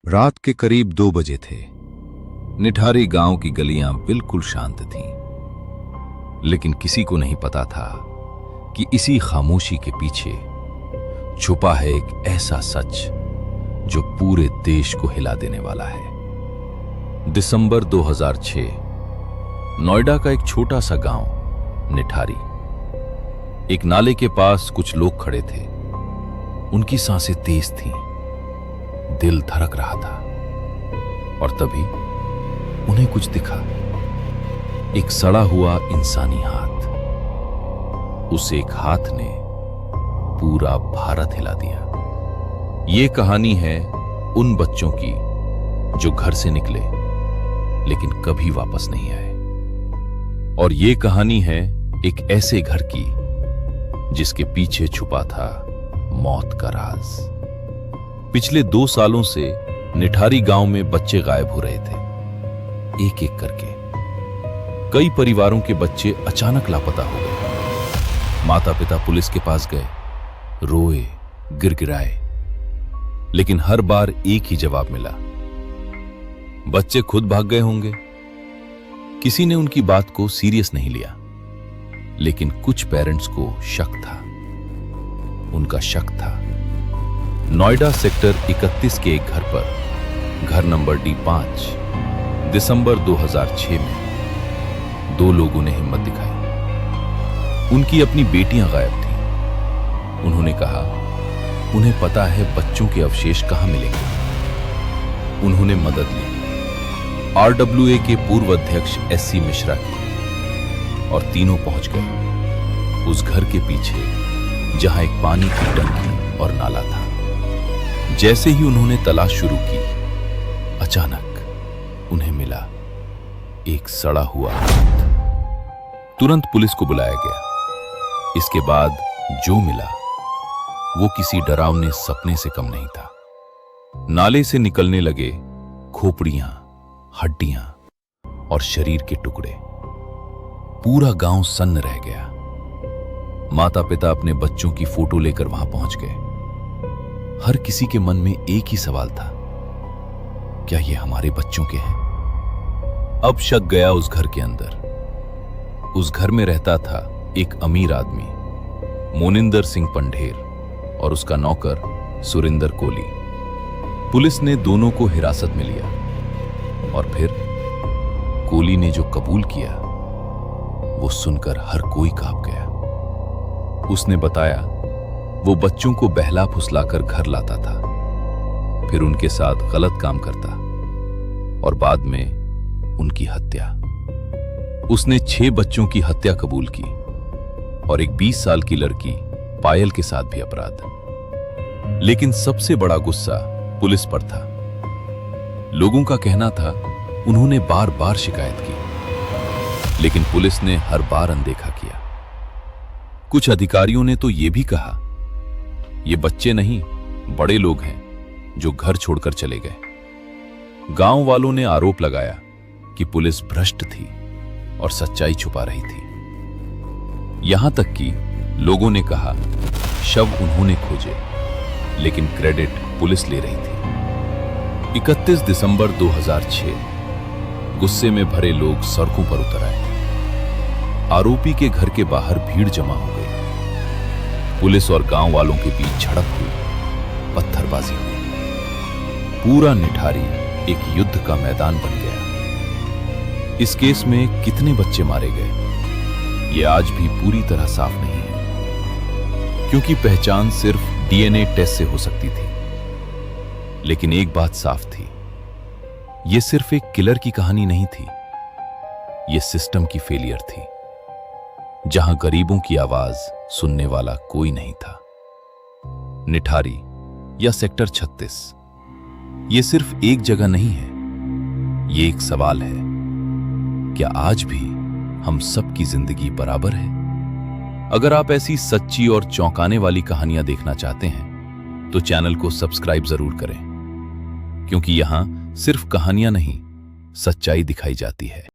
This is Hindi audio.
रात के करीब 2 बजे थे। निठारी गांव की गलियां बिल्कुल शांत थीं, लेकिन किसी को नहीं पता था कि इसी खामोशी के पीछे छुपा है एक ऐसा सच जो पूरे देश को हिला देने वाला है। दिसंबर 2006, नोएडा का एक छोटा सा गांव निठारी। एक नाले के पास कुछ लोग खड़े थे। उनकी सांसें तेज थीं, दिल धड़क रहा था, और तभी उन्हें कुछ दिखा। एक सड़ा हुआ इंसानी हाथ। उस एक हाथ ने पूरा भारत हिला दिया। ये कहानी है उन बच्चों की जो घर से निकले लेकिन कभी वापस नहीं आए। और ये कहानी है एक ऐसे घर की जिसके पीछे छुपा था मौत का राज। पिछले 2 सालों से निठारी गांव में बच्चे गायब हो रहे थे, एक एक करके। कई परिवारों के बच्चे अचानक लापता हो गए। माता पिता पुलिस के पास गए, रोए, गिड़गिड़ाए, लेकिन हर बार एक ही जवाब मिला, बच्चे खुद भाग गए होंगे। किसी ने उनकी बात को सीरियस नहीं लिया, लेकिन कुछ पेरेंट्स को शक था। उनका शक था नोएडा सेक्टर 31 के एक घर पर, घर नंबर D5, दिसंबर 2006 में 2 लोगों ने हिम्मत दिखाई। उनकी अपनी बेटियां गायब थीं। उन्होंने कहा उन्हें पता है बच्चों के अवशेष कहां मिलेंगे। उन्होंने मदद ली RWA के पूर्व अध्यक्ष SC मिश्रा की, और तीनों पहुंच गए उस घर के पीछे जहां एक पानी की टंकी और नाला था। जैसे ही उन्होंने तलाश शुरू की, अचानक उन्हें मिला एक सड़ा हुआ हाथ। तुरंत पुलिस को बुलाया गया। इसके बाद जो मिला वो किसी डरावने सपने से कम नहीं था। नाले से निकलने लगे खोपड़ियां, हड्डियां और शरीर के टुकड़े। पूरा गांव सन्न रह गया। माता पिता अपने बच्चों की फोटो लेकर वहां पहुंच गए। हर किसी के मन में एक ही सवाल था, क्या ये हमारे बच्चों के हैं? अब शक गया उस घर के अंदर। उस घर में रहता था एक अमीर आदमी, मोनिंदर सिंह पंढेर, और उसका नौकर सुरिंदर कोली। पुलिस ने दोनों को हिरासत में लिया, और फिर कोली ने जो कबूल किया वो सुनकर हर कोई कांप गया। उसने बताया वो बच्चों को बहला फुसलाकर घर लाता था, फिर उनके साथ गलत काम करता, और बाद में उनकी हत्या। उसने 6 बच्चों की हत्या कबूल की, और एक 20 साल की लड़की पायल के साथ भी अपराध। लेकिन सबसे बड़ा गुस्सा पुलिस पर था। लोगों का कहना था उन्होंने बार बार शिकायत की, लेकिन पुलिस ने हर बार अनदेखा किया। कुछ अधिकारियों ने तो यह भी कहा ये बच्चे नहीं, बड़े लोग हैं जो घर छोड़कर चले गए। गांव वालों ने आरोप लगाया कि पुलिस भ्रष्ट थी और सच्चाई छुपा रही थी। यहां तक कि लोगों ने कहा शव उन्होंने खोजे, लेकिन क्रेडिट पुलिस ले रही थी। 31 दिसंबर 2006, गुस्से में भरे लोग सड़कों पर उतर आए। आरोपी के घर के बाहर भीड़ जमा हो गई। पुलिस और गांव वालों के बीच झड़प हुई, पत्थरबाजी हुई। पूरा निठारी एक युद्ध का मैदान बन गया। इस केस में कितने बच्चे मारे गए ये आज भी पूरी तरह साफ नहीं है, क्योंकि पहचान सिर्फ DNA टेस्ट से हो सकती थी। लेकिन एक बात साफ थी, यह सिर्फ एक किलर की कहानी नहीं थी, यह सिस्टम की फेलियर थी, जहां गरीबों की आवाज सुनने वाला कोई नहीं था। निठारी या सेक्टर 36 ये सिर्फ एक जगह नहीं है, ये एक सवाल है, क्या आज भी हम सब की जिंदगी बराबर है? अगर आप ऐसी सच्ची और चौंकाने वाली कहानियां देखना चाहते हैं तो चैनल को सब्सक्राइब जरूर करें, क्योंकि यहां सिर्फ कहानियां नहीं, सच्चाई दिखाई जाती है।